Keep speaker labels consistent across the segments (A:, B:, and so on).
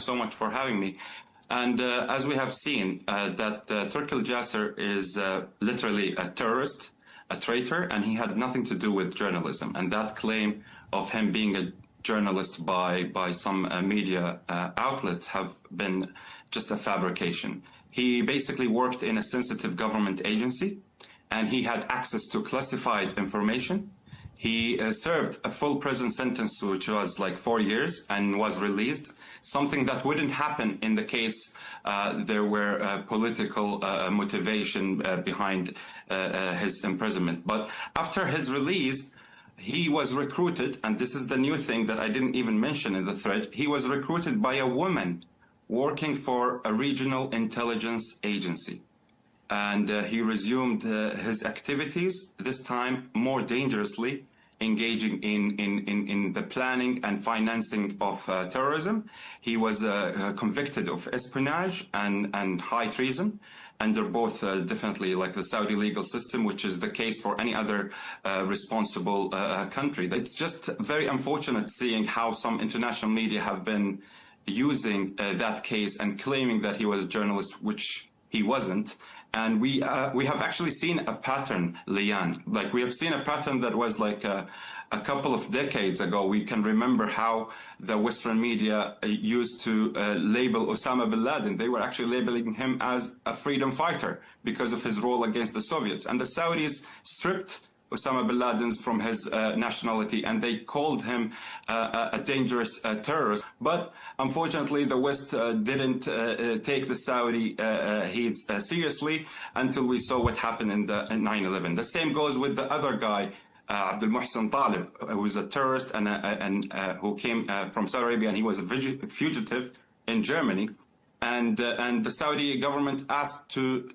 A: so much for having me. And as we have seen, that Turkey al-Jasser is literally a terrorist, a traitor, and he had nothing to do with journalism. And that claim of him being a journalist by some media outlets have been just a fabrication. He basically worked in a sensitive government agency, and he had access to classified information. He served a full prison sentence, which was like 4 years, and was released, something that wouldn't happen in the case there were political motivation behind his imprisonment. But after his release, he was recruited, and this is the new thing that I didn't even mention in the thread, he was recruited by a woman working for a regional intelligence agency. And he resumed his activities, this time more dangerously, engaging in the planning and financing of terrorism. He was convicted of espionage and high treason under both definitely like the Saudi legal system, which is the case for any other responsible country. It's just very unfortunate seeing how some international media have been using that case and claiming that he was a journalist, which he wasn't. And we have actually seen a pattern, Lian. Like, we have seen a pattern that was like a couple of decades ago. We can remember how the Western media used to label Osama bin Laden. They were actually labeling him as a freedom fighter because of his role against the Soviets. And the Saudis stripped Osama bin Laden from his nationality, and they called him a dangerous terrorist. But unfortunately, the West didn't take the Saudi heat seriously until we saw what happened in 9/11. The same goes with the other guy, Abdul Muhsin Talib, who was a terrorist and who came from Saudi Arabia, and he was a fugitive in Germany. And the Saudi government asked to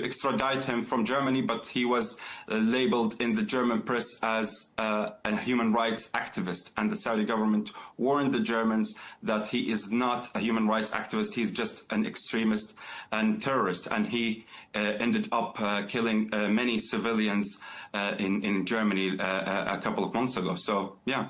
A: extradite him from Germany, but he was labeled in the German press as a human rights activist. And the Saudi government warned the Germans that he is not a human rights activist, he's just an extremist and terrorist. And he ended up killing many civilians in Germany a couple of months ago. So, yeah.